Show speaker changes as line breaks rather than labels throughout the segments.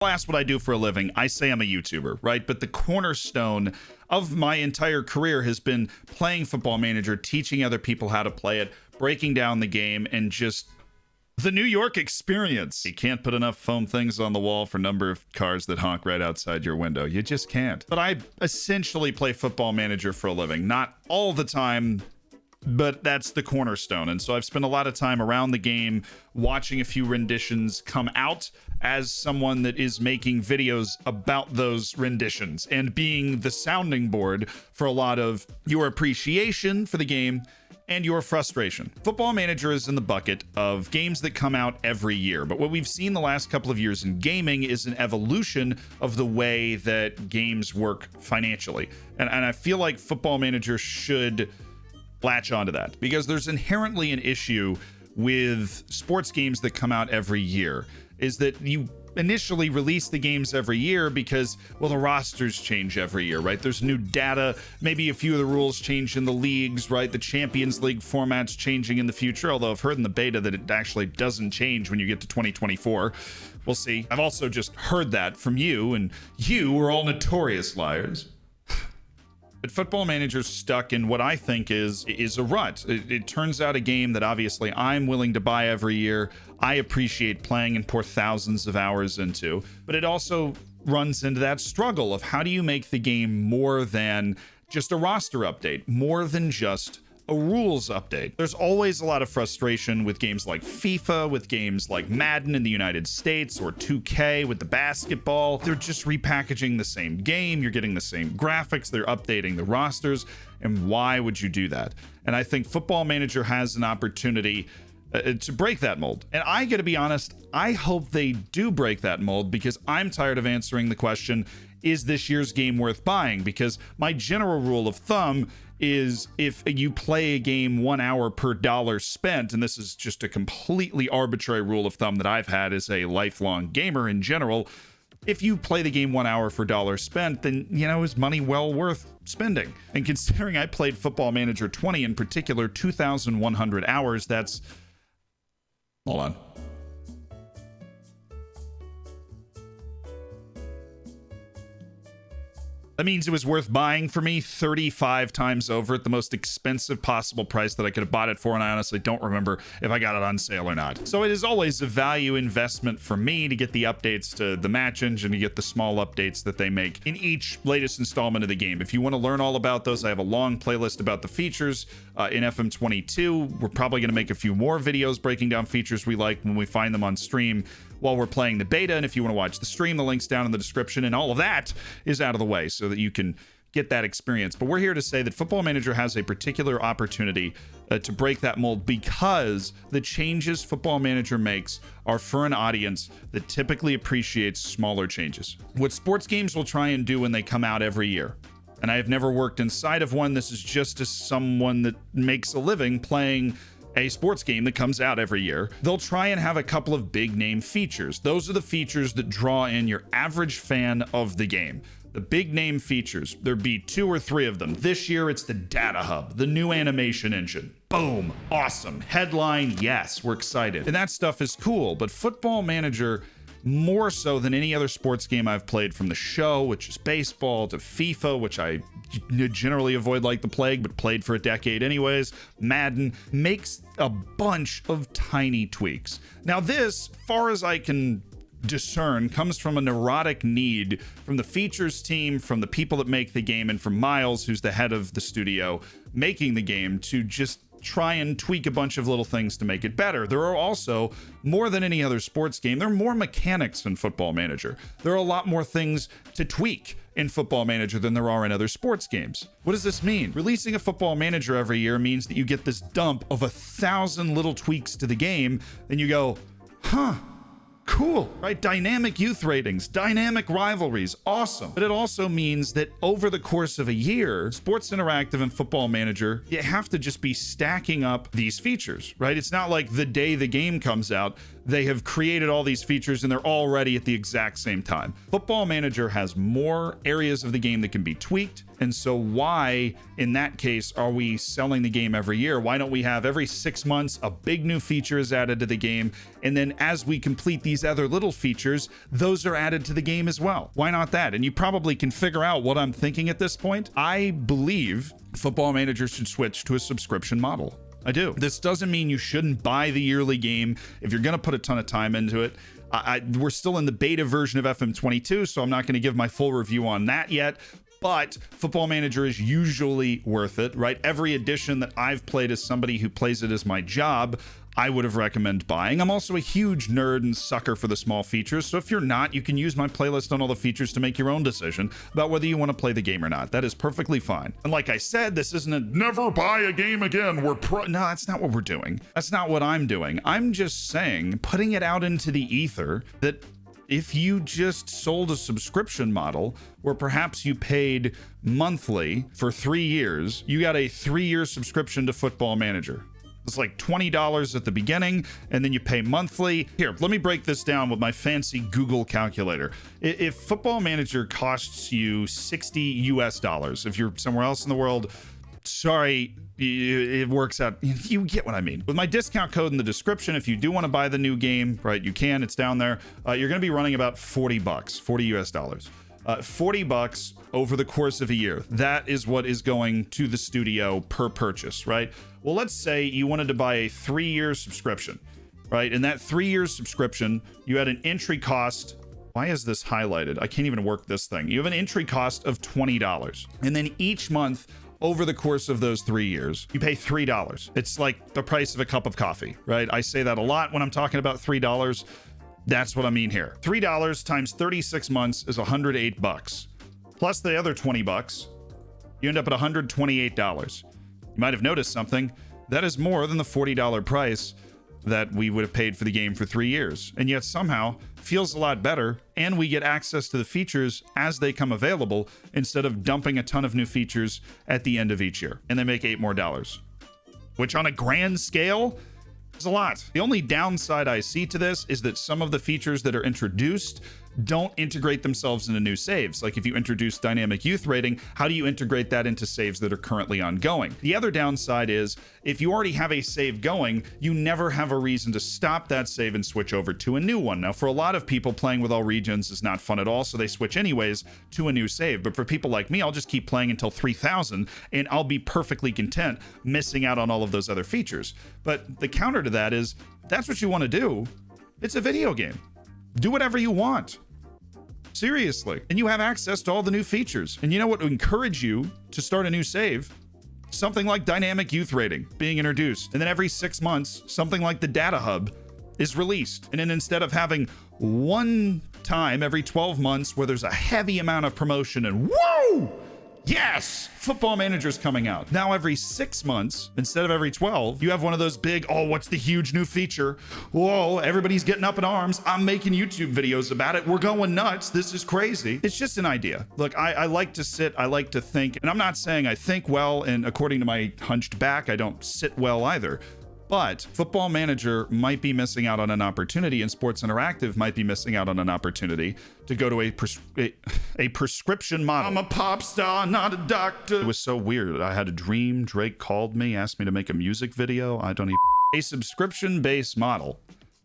Ask what I do for a living. I say I'm a YouTuber, right? But the cornerstone of my entire career has been playing Football Manager, teaching other people how to play it, breaking down the game, and just the New York experience. You can't put enough foam things on the wall for number of cars that honk right outside your window. You just can't. But I essentially play Football Manager for a living. Not all the time, but that's the cornerstone. And so I've spent a lot of time around the game watching a few renditions come out as someone that is making videos about those renditions and being the sounding board for a lot of your appreciation for the game and your frustration. Football Manager is in the bucket of games that come out every year, but what we've seen the last couple of years in gaming is an evolution of the way that games work financially. And I feel like Football Manager should latch onto that, because there's inherently an issue with sports games that come out every year, is that you initially release the games every year because, well, the rosters change every year, right? There's new data, maybe a few of the rules change in the leagues, right? The Champions League format's changing in the future, although I've heard in the beta that it actually doesn't change when you get to 2024. We'll see. I've also just heard that from you, and you are all notorious liars. But Football Manager's stuck in what I think is a rut. It turns out a game that obviously I'm willing to buy every year. I appreciate playing and pour thousands of hours into. But it also runs into that struggle of how do you make the game more than just a roster update, more than just a rules update. There's always a lot of frustration with games like FIFA, with games like Madden in the United States, or 2K with the basketball. They're just repackaging the same game. You're getting the same graphics. They're updating the rosters. And why would you do that? And I think Football Manager has an opportunity to break that mold. And I gotta be honest, I hope they do break that mold, because I'm tired of answering the question, is this year's game worth buying? Because my general rule of thumb is if you play a game 1 hour per dollar spent, and this is just a completely arbitrary rule of thumb that I've had as a lifelong gamer in general, if you play the game 1 hour for dollar spent, then, you know, is money well worth spending? And considering I played Football Manager 20 in particular, 2,100 hours, that's... Hold on. That means it was worth buying for me 35 times over at the most expensive possible price that I could have bought it for, and I honestly don't remember if I got it on sale or not. So it is always a value investment for me to get the updates to the match engine, to get the small updates that they make in each latest installment of the game. If you want to learn all about those, I have a long playlist about the features in FM22. We're probably going to make a few more videos breaking down features we like when we find them on stream while we're playing the beta. And if you want to watch the stream, the link's down in the description, and all of that is out of the way so that you can get that experience. But we're here to say that Football Manager has a particular opportunity to break that mold, because the changes Football Manager makes are for an audience that typically appreciates smaller changes. What sports games will try and do when they come out every year, and I have never worked inside of one, this is just as someone that makes a living playing a sports game that comes out every year, they'll try and have a couple of big name features. Those are the features that draw in your average fan of the game. The big name features, there'd be 2 or 3 of them. This year, it's the data hub, the new animation engine. Boom, awesome. Headline, yes, we're excited. And that stuff is cool, but Football Manager, more so than any other sports game I've played, from the show, which is baseball, to FIFA, which I generally avoid like the plague, but played for a decade anyways, Madden, makes a bunch of tiny tweaks. Now this, far as I can discern, comes from a neurotic need from the features team, from the people that make the game, and from Miles, who's the head of the studio making the game, to just try and tweak a bunch of little things to make it better. There are also, more than any other sports game, there are more mechanics in Football Manager. There are a lot more things to tweak in Football Manager than there are in other sports games. What does this mean? Releasing a Football Manager every year means that you get this dump of 1,000 little tweaks to the game, and you go, huh, cool, right? Dynamic youth ratings, dynamic rivalries, awesome. But it also means that over the course of a year, Sports Interactive and Football Manager, you have to just be stacking up these features, right? It's not like the day the game comes out, they have created all these features and they're all ready at the exact same time. Football Manager has more areas of the game that can be tweaked. And so why, in that case, are we selling the game every year? Why don't we have every 6 months a big new feature is added to the game, and then as we complete these other little features, those are added to the game as well? Why not that? And you probably can figure out what I'm thinking at this point. I believe Football Manager should switch to a subscription model. I do. This doesn't mean you shouldn't buy the yearly game if you're going to put a ton of time into it. We're still in the beta version of FM22, so I'm not going to give my full review on that yet. But Football Manager is usually worth it, right? Every edition that I've played as somebody who plays it as my job, I would have recommended buying. I'm also a huge nerd and sucker for the small features, so if you're not, you can use my playlist on all the features to make your own decision about whether you want to play the game or not. That is perfectly fine. And like I said, this isn't a never no, that's not what we're doing. That's not what I'm doing. I'm just saying, putting it out into the ether, that if you just sold a subscription model where perhaps you paid monthly for 3 years, you got a 3-year subscription to Football Manager. It's like $20 at the beginning, and then you pay monthly. Here, let me break this down with my fancy Google calculator. If Football Manager costs you $60 US, if you're somewhere else in the world, sorry, it works out. You get what I mean. With my discount code in the description, if you do want to buy the new game, right, you can, it's down there. You're going to be running about $40, 40 US dollars. $40 over the course of a year. That is what is going to the studio per purchase, right? Well, let's say you wanted to buy a 3-year subscription, right? And that 3-year subscription, you had an entry cost. Why is this highlighted? I can't even work this thing. You have an entry cost of $20. And then each month, over the course of those 3 years, you pay $3. It's like the price of a cup of coffee, right? I say that a lot when I'm talking about $3. That's what I mean here. $3 times 36 months is $108. Plus the other $20, you end up at $128. You might have noticed something. That is more than the $40 price that we would have paid for the game for 3 years. And yet somehow feels a lot better, and we get access to the features as they come available instead of dumping a ton of new features at the end of each year. And they make $8 more, which on a grand scale is a lot. The only downside I see to this is that some of the features that are introduced don't integrate themselves into new saves. Like if you introduce dynamic youth rating, how do you integrate that into saves that are currently ongoing? The other downside is if you already have a save going, you never have a reason to stop that save and switch over to a new one. Now, for a lot of people, playing with all regions is not fun at all, so they switch anyways to a new save. But for people like me, I'll just keep playing until 3000 and I'll be perfectly content missing out on all of those other features. But the counter to that is, that's what you want to do. It's a video game. Do whatever you want. Seriously. And you have access to all the new features. And you know what would encourage you to start a new save? Something like dynamic youth rating being introduced. And then every 6 months, something like the data hub is released. And then instead of having one time every 12 months where there's a heavy amount of promotion and whoa, yes, Football Manager's coming out. Now every 6 months, instead of every 12, you have one of those big, oh, what's the huge new feature? Whoa, everybody's getting up in arms. I'm making YouTube videos about it. We're going nuts. This is crazy. It's just an idea. Look, I like to sit, I like to think, and I'm not saying I think well, and according to my hunched back, I don't sit well either. But Football Manager might be missing out on an opportunity, and Sports Interactive might be missing out on an opportunity to go to a prescription model. I'm a pop star, not a doctor. It was so weird. I had a dream. Drake called me, asked me to make a music video. I don't even... A subscription-based model,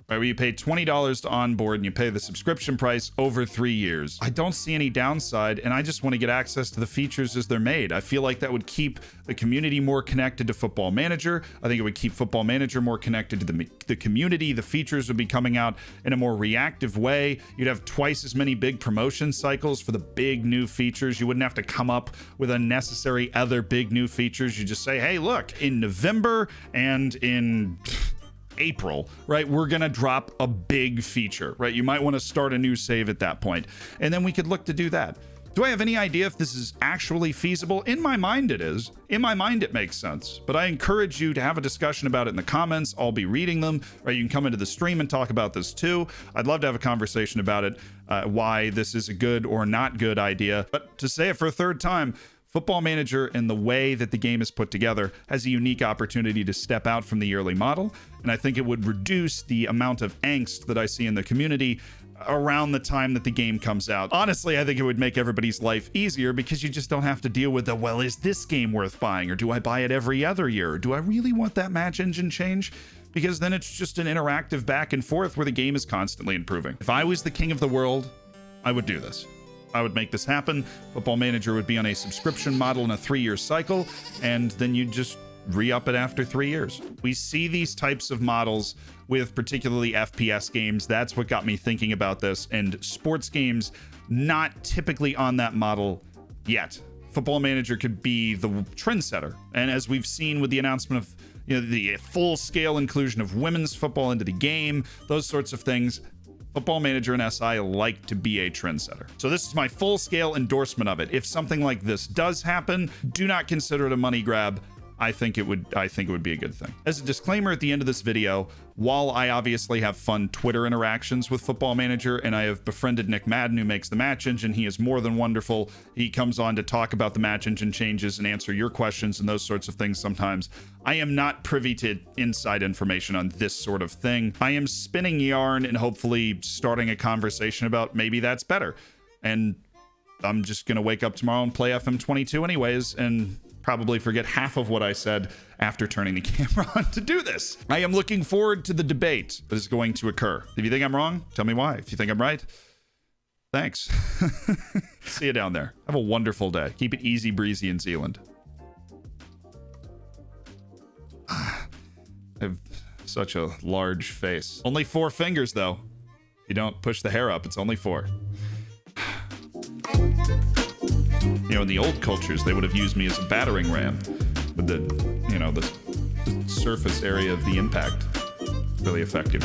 right, where you pay $20 to onboard and you pay the subscription price over 3 years. I don't see any downside, and I just want to get access to the features as they're made. I feel like that would keep the community more connected to Football Manager. I think it would keep Football Manager more connected to the community. The features would be coming out in a more reactive way. You'd have twice as many big promotion cycles for the big new features. You wouldn't have to come up with unnecessary other big new features. You just say, hey, look, in November and in April, right, we're gonna drop a big feature, right? You might want to start a new save at that point, and then we could look to do that. Do I have any idea if this is actually feasible? In my mind it is. In my mind it makes sense, but I encourage you to have a discussion about it in the comments. I'll be reading them, right? You can come into the stream and talk about this too. I'd love to have a conversation about it, why this is a good or not good idea. But to say it for a third time, Football Manager, and the way that the game is put together, has a unique opportunity to step out from the yearly model, and I think it would reduce the amount of angst that I see in the community around the time that the game comes out. Honestly, I think it would make everybody's life easier because you just don't have to deal with the, well, is this game worth buying, or do I buy it every other year, or do I really want that match engine change? Because then it's just an interactive back and forth where the game is constantly improving. If I was the king of the world, I would do this. I would make this happen. Football Manager would be on a subscription model in a 3-year cycle, and then you'd just re-up it after 3 years. We see these types of models with particularly FPS games. That's what got me thinking about this, and sports games not typically on that model yet. Football Manager could be the trendsetter, and as we've seen with the announcement of the full-scale inclusion of women's football into the game, those sorts of things, Football Manager and SI like to be a trendsetter. So this is my full-scale endorsement of it. If something like this does happen, do not consider it a money grab. I think it would be a good thing. As a disclaimer at the end of this video, while I obviously have fun Twitter interactions with Football Manager, and I have befriended Nick Madden, who makes the match engine, he is more than wonderful. He comes on to talk about the match engine changes and answer your questions and those sorts of things sometimes. I am not privy to inside information on this sort of thing. I am spinning yarn and hopefully starting a conversation about maybe that's better. And I'm just gonna wake up tomorrow and play FM22 anyways, and probably forget half of what I said after turning the camera on to do this. I am looking forward to the debate that is going to occur. If you think I'm wrong, tell me why. If you think I'm right, thanks. See you down there. Have a wonderful day. Keep it easy breezy in Zealand. I have such a large face. Only 4 fingers though. If you don't push the hair up, it's only 4. In the old cultures, they would have used me as a battering ram with the surface area of the impact. Really effective.